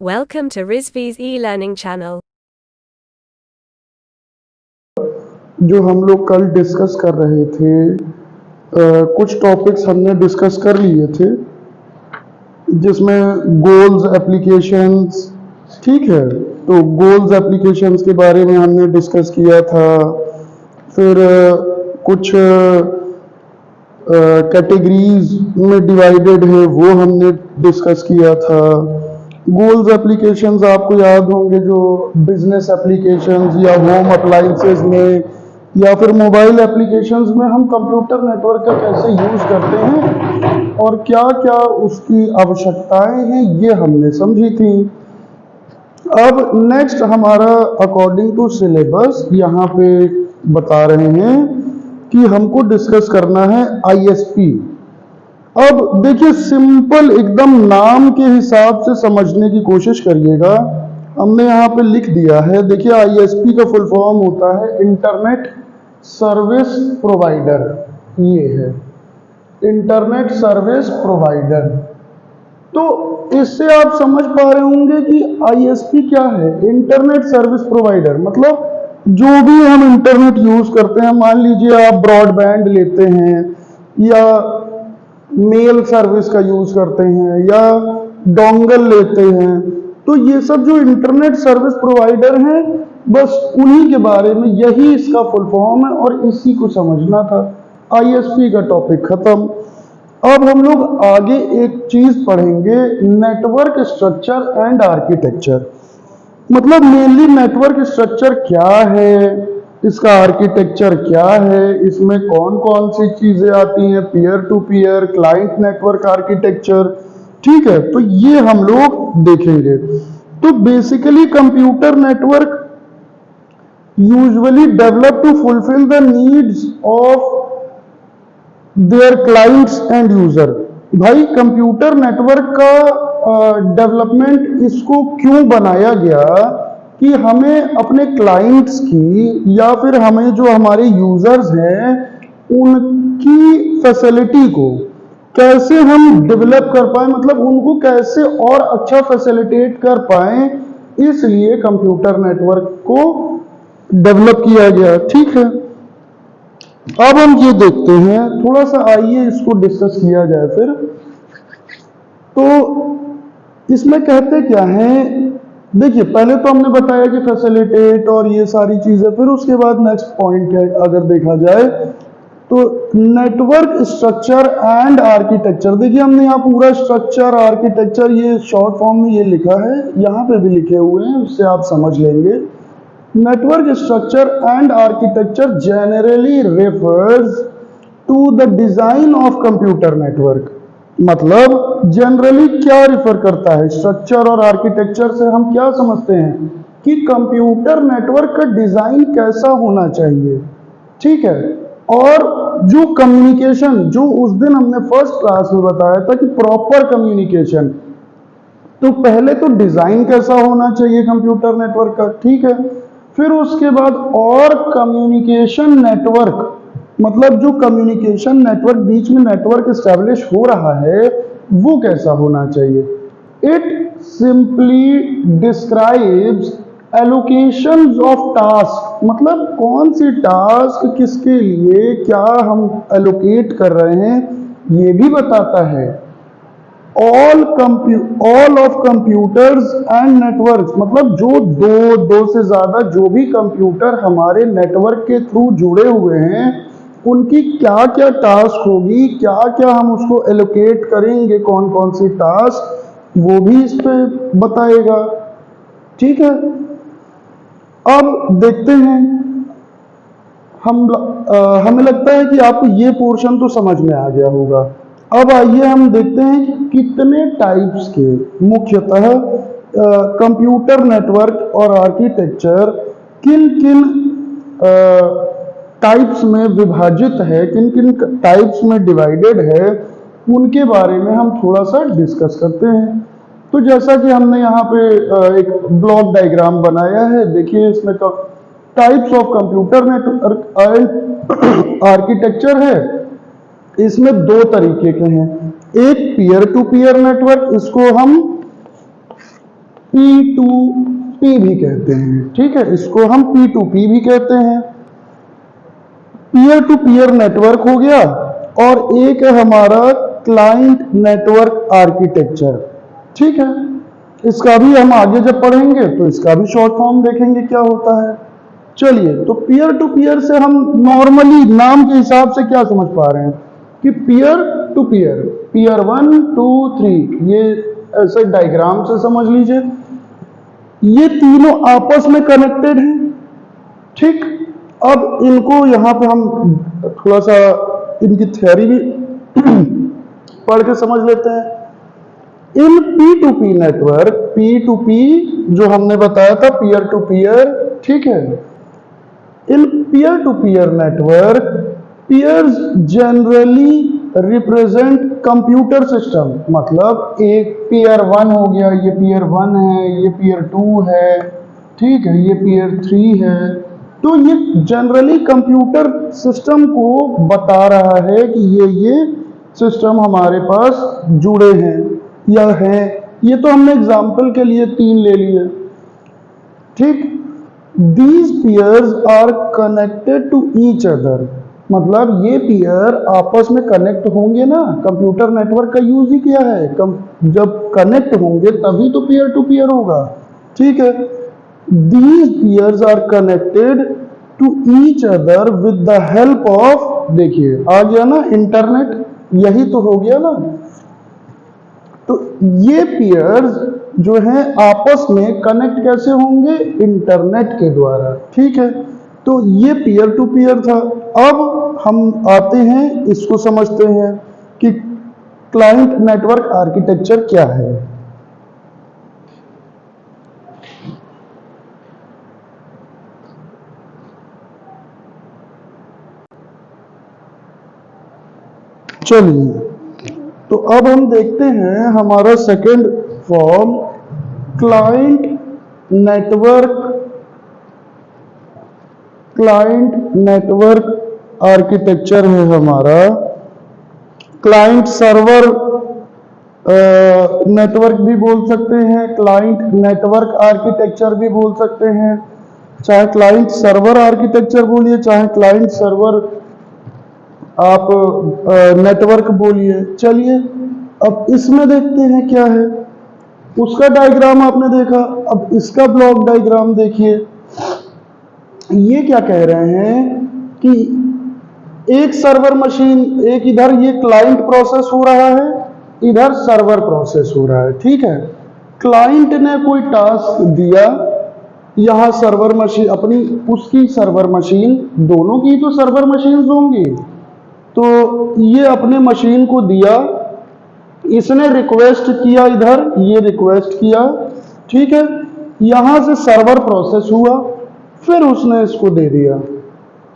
Welcome to Rizvi's e-learning channel. जो हम लोग कल डिस्कस कर रहे थे, कुछ टॉपिक्स हमने डिस्कस कर लिए थे जिसमें गोल्स एप्लीकेशंस, ठीक है। तो गोल्स एप्लीकेशंस के बारे में हमने डिस्कस किया था। फिर कुछ कैटेगरीज में डिवाइडेड है वो हमने डिस्कस किया था। गोल्स एप्लीकेशंस आपको याद होंगे, जो बिजनेस एप्लीकेशंस या होम अप्लाइंसेस में या फिर मोबाइल एप्लीकेशंस में हम कंप्यूटर नेटवर्क का कैसे यूज़ करते हैं और क्या क्या उसकी आवश्यकताएं हैं, ये हमने समझी थी। अब नेक्स्ट हमारा अकॉर्डिंग टू सिलेबस यहाँ पे बता रहे हैं कि हमको डिस्कस करना है आईएसपी। अब देखिए, सिंपल एकदम नाम के हिसाब से समझने की कोशिश करिएगा। हमने यहाँ पे लिख दिया है, देखिए आईएसपी का फुल फॉर्म होता है इंटरनेट सर्विस प्रोवाइडर। ये है इंटरनेट सर्विस प्रोवाइडर। तो इससे आप समझ पा रहे होंगे कि आईएसपी क्या है। इंटरनेट सर्विस प्रोवाइडर मतलब जो भी हम इंटरनेट यूज करते हैं, मान लीजिए आप ब्रॉडबैंड लेते हैं या मेल सर्विस का यूज करते हैं या डोंगल लेते हैं, तो ये सब जो इंटरनेट सर्विस प्रोवाइडर हैं, बस उन्हीं के बारे में, यही इसका फुल फॉर्म है और इसी को समझना था। आईएसपी का टॉपिक खत्म। अब हम लोग आगे एक चीज पढ़ेंगे, नेटवर्क स्ट्रक्चर एंड आर्किटेक्चर। मतलब मेनली नेटवर्क स्ट्रक्चर क्या है, इसका आर्किटेक्चर क्या है, इसमें कौन कौन सी चीजें आती हैं, peer to peer, client network architecture, ठीक है। तो ये हम लोग देखेंगे। तो basically computer network usually develop to fulfil the needs of their clients and user. भाई कंप्यूटर नेटवर्क का डेवलपमेंट इसको क्यों बनाया गया कि हमें अपने क्लाइंट्स की या फिर हमें जो हमारे यूजर्स हैं उनकी फैसिलिटी को कैसे हम डेवलप कर पाए, मतलब उनको कैसे और अच्छा फैसिलिटेट कर पाए, इसलिए कंप्यूटर नेटवर्क को डेवलप किया गया, ठीक है। अब हम ये देखते हैं, थोड़ा सा आइए इसको डिस्कस किया जाए। फिर तो इसमें कहते क्या है, देखिए पहले तो हमने बताया कि फैसिलिटेट और ये सारी चीजें, फिर उसके बाद नेक्स्ट पॉइंट है अगर देखा जाए तो नेटवर्क स्ट्रक्चर एंड आर्किटेक्चर। देखिए हमने यहाँ पूरा स्ट्रक्चर आर्किटेक्चर ये शॉर्ट फॉर्म में ये लिखा है, यहाँ पे भी लिखे हुए हैं, उससे आप समझ लेंगे। Network structure and architecture generally refers to the design of computer network। मतलब जनरली क्या रिफर करता है, स्ट्रक्चर और आर्किटेक्चर से हम क्या समझते हैं कि कंप्यूटर नेटवर्क का डिजाइन कैसा होना चाहिए, ठीक है। और जो कम्युनिकेशन, जो उस दिन हमने फर्स्ट क्लास में बताया था कि प्रॉपर कम्युनिकेशन, तो पहले तो डिजाइन कैसा होना चाहिए कंप्यूटर नेटवर्क का, ठीक है। फिर उसके बाद और कम्युनिकेशन नेटवर्क, मतलब जो कम्युनिकेशन नेटवर्क, बीच में नेटवर्क एस्टेब्लिश हो रहा है, वो कैसा होना चाहिए। It simply describes allocations of task, मतलब कौन सी टास्क किसके लिए क्या हम एलोकेट कर रहे हैं, ये भी बताता है। All of computers and networks, मतलब जो दो से ज्यादा जो भी कंप्यूटर हमारे नेटवर्क के थ्रू जुड़े हुए हैं, उनकी क्या क्या टास्क होगी, क्या क्या हम उसको एलोकेट करेंगे, कौन कौन सी टास्क, वो भी इस पे बताएगा, ठीक है। अब देखते हैं, हमें लगता है कि आपको ये पोर्शन तो समझ में आ गया होगा। अब आइए हम देखते हैं कि कितने टाइप्स के मुख्यतः कंप्यूटर नेटवर्क और आर्किटेक्चर किन किन टाइप्स में विभाजित है, किन किन टाइप्स में डिवाइडेड है, उनके बारे में हम थोड़ा सा डिस्कस करते हैं। तो जैसा कि हमने यहाँ पे एक ब्लॉक डायग्राम बनाया है, देखिए इसमें types of computer network and architecture है। इसमें दो तरीके के हैं, एक पीयर टू पीयर नेटवर्क, इसको हम P2P भी कहते हैं, ठीक है, इसको हम P2P भी कहते हैं। पीयर टू पीयर नेटवर्क हो गया, और एक है हमारा क्लाइंट नेटवर्क आर्किटेक्चर, ठीक है। इसका भी हम आगे जब पढ़ेंगे तो इसका भी शॉर्ट फॉर्म देखेंगे क्या होता है। चलिए, तो पीयर टू पीयर से हम नॉर्मली नाम के हिसाब से क्या समझ पा रहे हैं कि पीयर टू पीयर, पीयर 1 2 3, ये ऐसे डायग्राम से समझ लीजिए, ये तीनों आपस में कनेक्टेड हैं, ठीक। अब इनको यहां पे हम थोड़ा सा इनकी थ्योरी भी पढ़ के समझ लेते हैं। इन P2P नेटवर्क, P2P जो हमने बताया था पीयर टू पीयर, ठीक है। In peer to peer network, peers generally represent computer system, मतलब एक पीयर 1 हो गया, ये पीयर 1 है, ये पीयर 2 है, ठीक है, ये पीयर 3 है। तो ये जनरली कंप्यूटर सिस्टम को बता रहा है कि ये सिस्टम हमारे पास जुड़े हैं या हैं। ये तो हमने एग्जाम्पल के लिए 3 ले लिए, ठीक। These peers are connected to each other, मतलब ये पीयर आपस में कनेक्ट होंगे ना, कंप्यूटर नेटवर्क का यूज ही किया है, जब कनेक्ट होंगे तभी तो पीयर टू पीयर होगा, ठीक है। These peers are connected to each other with the help of, देखिए आ गया ना इंटरनेट, यही तो हो गया ना। तो ये पीयर्स जो हैं आपस में कनेक्ट कैसे होंगे, इंटरनेट के द्वारा, ठीक है। तो ये पीयर टू पीयर था। अब हम आते हैं, इसको समझते हैं कि क्लाइंट नेटवर्क आर्किटेक्चर क्या है। चलिए, तो अब हम देखते हैं हमारा second form, client network architecture है हमारा। क्लाइंट सर्वर नेटवर्क भी बोल सकते हैं, क्लाइंट नेटवर्क आर्किटेक्चर भी बोल सकते हैं, चाहे क्लाइंट सर्वर आर्किटेक्चर बोलिए, चाहे क्लाइंट सर्वर आप नेटवर्क बोलिए। चलिए, अब इसमें देखते हैं क्या है। उसका डायग्राम आपने देखा, अब इसका ब्लॉक डायग्राम देखिए। ये क्या कह रहे हैं कि एक सर्वर मशीन, एक इधर ये क्लाइंट प्रोसेस हो रहा है, इधर सर्वर प्रोसेस हो रहा है, ठीक है। क्लाइंट ने कोई टास्क दिया, यहां सर्वर मशीन अपनी, उसकी सर्वर मशीन, दोनों की तो सर्वर मशीन होंगी, तो ये अपने मशीन को दिया, इसने रिक्वेस्ट किया, इधर ये रिक्वेस्ट किया, ठीक है। यहां से सर्वर प्रोसेस हुआ, फिर उसने इसको दे दिया,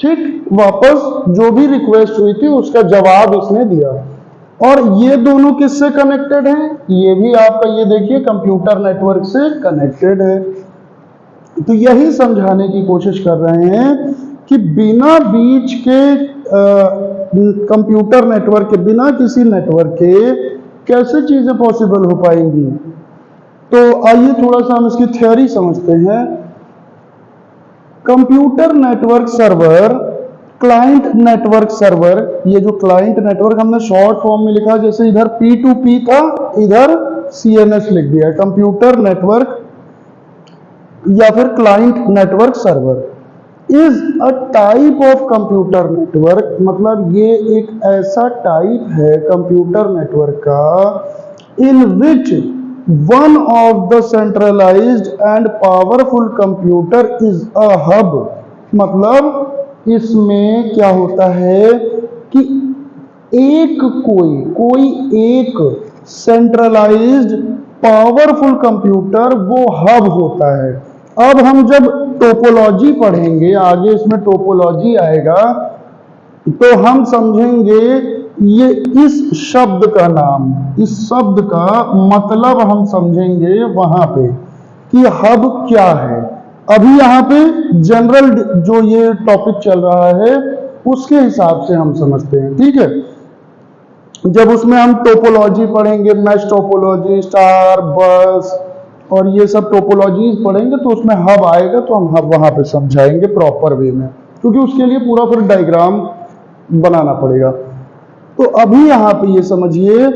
ठीक। वापस जो भी रिक्वेस्ट हुई थी उसका जवाब इसने दिया, और ये दोनों किससे कनेक्टेड हैं, ये भी आपका ये देखिए कंप्यूटर नेटवर्क से कनेक्टेड है। तो यही समझाने की कोशिश कर रहे हैं कि बिना बीच के कंप्यूटर नेटवर्क के, बिना किसी नेटवर्क के कैसे चीजें पॉसिबल हो पाएंगी। तो आइए थोड़ा सा हम इसकी थ्योरी समझते हैं। Computer network server, client network server, ये जो क्लाइंट नेटवर्क हमने शॉर्ट फॉर्म में लिखा, जैसे इधर P2P था, इधर CNS लिख दिया, कंप्यूटर नेटवर्क या फिर client network server is a type of computer network, मतलब ये एक ऐसा टाइप है कंप्यूटर नेटवर्क का in which one of the centralised and powerful computer is a hub, मतलब इसमें क्या होता है कि कोई एक सेंट्रलाइज्ड पावरफुल कंप्यूटर वो हब होता है। अब हम जब टोपोलॉजी पढ़ेंगे, आगे इसमें टोपोलॉजी आएगा, तो हम समझेंगे ये इस शब्द का नाम, इस शब्द का मतलब हम समझेंगे वहां पे कि हब क्या है। अभी यहाँ पे जनरल जो ये टॉपिक चल रहा है उसके हिसाब से हम समझते हैं, ठीक है। जब उसमें हम टोपोलॉजी पढ़ेंगे, मैश टोपोलॉजी, स्टार, बस और ये सब टोपोलॉजीज पढ़ेंगे तो उसमें हब आएगा, तो हम हब वहां पे समझाएंगे प्रॉपर वे में, क्योंकि उसके लिए पूरा फिर डायग्राम बनाना पड़ेगा। तो अभी यहाँ पे ये समझिए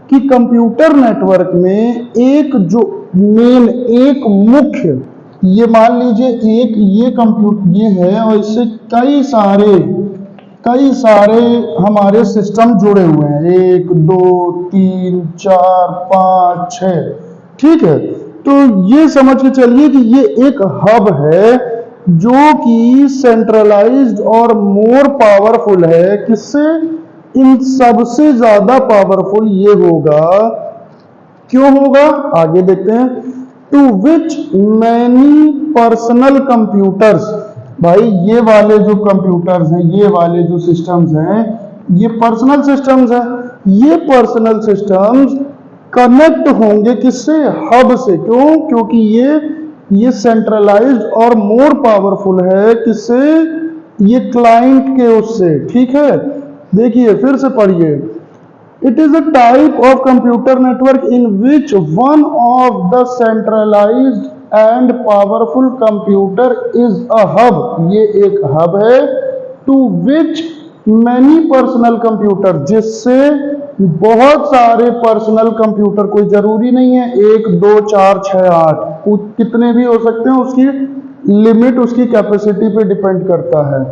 कि कंप्यूटर नेटवर्क में एक जो मेन, एक मुख्य, ये मान लीजिए एक ये कंप्यूटर ये है और इससे कई सारे हमारे सिस्टम जुड़े हुए हैं, 1 2 3 4 5 6, ठीक है। तो ये समझ के चलिए कि ये एक हब है जो कि सेंट्रलाइज्ड और मोर पावरफुल है। किससे? इन सबसे ज्यादा पावरफुल ये होगा। क्यों होगा? आगे देखते हैं। To which many personal computers, भाई ये वाले जो कंप्यूटर्स हैं, ये वाले जो सिस्टम्स हैं, ये पर्सनल सिस्टम्स हैं। ये पर्सनल सिस्टम्स कनेक्ट होंगे किससे? हब से। क्यों? क्योंकि ये सेंट्रलाइज्ड और मोर पावरफुल है। किससे? ये क्लाइंट के उससे, ठीक है। देखिए फिर से पढ़िए। It is a type of computer network in which one of the centralised and powerful computer is a hub. ये एक हब है। To which many personal computer, जिससे बहुत सारे पर्सनल कंप्यूटर, कोई जरूरी नहीं है 1 2 4 6 8, कितने भी हो सकते हैं, उसकी लिमिट उसकी कैपेसिटी पे डिपेंड करता है।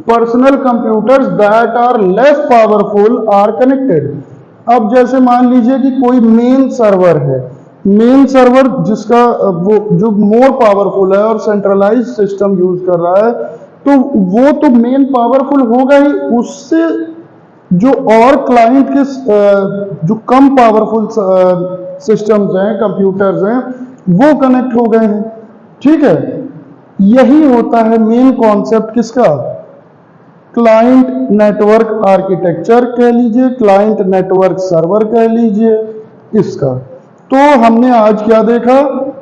Personal computers that are less powerful are connected. अब जैसे मान लीजिए कि कोई मेन सर्वर है, मेन सर्वर जिसका वो जो मोर पावरफुल है और सेंट्रलाइज सिस्टम यूज कर रहा है, तो वो तो मेन पावरफुल होगा ही, उससे जो और क्लाइंट के जो कम पावरफुल सिस्टम्स हैं, कंप्यूटर्स हैं, वो कनेक्ट हो गए हैं, ठीक है। यही होता है मेन कॉन्सेप्ट किसका? क्लाइंट नेटवर्क आर्किटेक्चर कह लीजिए, क्लाइंट नेटवर्क सर्वर कह लीजिए इसका। तो हमने आज क्या देखा?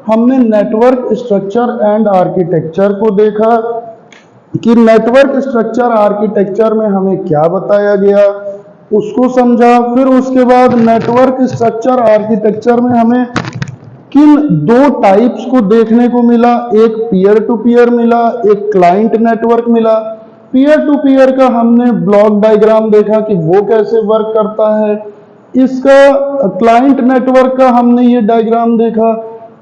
हमने नेटवर्क स्ट्रक्चर एंड आर्किटेक्चर को देखा कि नेटवर्क स्ट्रक्चर आर्किटेक्चर में हमें क्या बताया गया, उसको समझा। फिर उसके बाद नेटवर्क स्ट्रक्चर आर्किटेक्चर में हमें किन 2 टाइप्स को देखने को मिला, एक पीयर टू पीयर मिला, एक क्लाइंट नेटवर्क मिला। पीयर टू पीयर का हमने ब्लॉक डायग्राम देखा कि वो कैसे वर्क करता है। इसका क्लाइंट नेटवर्क का हमने ये डायग्राम देखा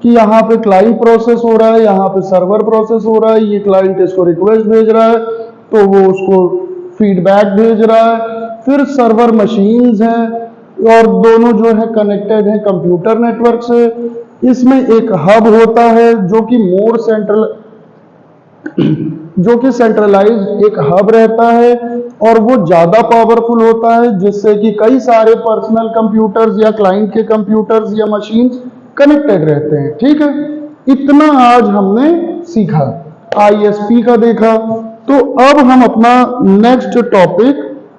कि यहाँ पे क्लाइंट प्रोसेस हो रहा है, यहाँ पे सर्वर प्रोसेस हो रहा है, ये क्लाइंट इसको रिक्वेस्ट भेज रहा है तो वो उसको फीडबैक भेज रहा है। फिर सर्वर मशीन्स हैं और दोनों जो है कनेक्टेड हैं कंप्यूटर नेटवर्क से। इसमें एक हब होता है जो कि सेंट्रलाइज्ड एक हब रहता है और वो ज्यादा पावरफुल होता है, जिससे कि कई सारे पर्सनल कंप्यूटर्स या क्लाइंट के कंप्यूटर्स या मशीन्स कनेक्टेड रहते हैं, ठीक है। इतना आज हमने सीखा, आईएसपी का देखा। तो अब हम अपना नेक्स्ट टॉपिक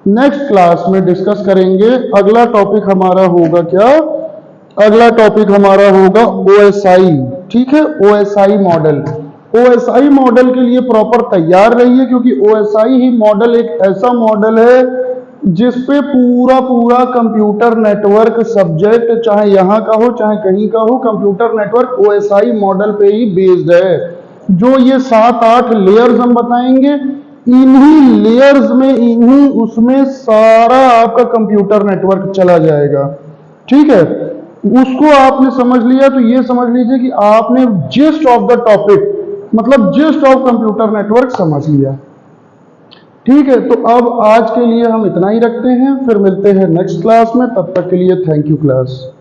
नेक्स्ट क्लास में डिस्कस करेंगे। अगला टॉपिक हमारा होगा क्या? अगला टॉपिक हमारा होगा ओएसआई, ठीक है। OSI model. ओएसआई मॉडल के लिए प्रॉपर तैयार रहिए, क्योंकि ओएसआई ही मॉडल एक ऐसा मॉडल है जिसपे पूरा कंप्यूटर नेटवर्क सब्जेक्ट, चाहे यहाँ का हो चाहे कहीं का हो, कंप्यूटर नेटवर्क ओएसआई मॉडल पे ही बेस्ड है। जो ये 7-8 लेयर्स हम बताएंगे, इन्हीं लेयर्स में, इन्हीं उसमें सारा आपका कंप्यूटर नेटवर्क चला जाएगा, ठीक है। उसको आपने समझ लिया तो ये समझ लीजिए कि आपने जिस्ट ऑफ द टॉपिक, मतलब जिस्ट ऑफ कंप्यूटर नेटवर्क समझ लिया, ठीक है। तो अब आज के लिए हम इतना ही रखते हैं, फिर मिलते हैं नेक्स्ट क्लास में। तब तक के लिए थैंक यू क्लास।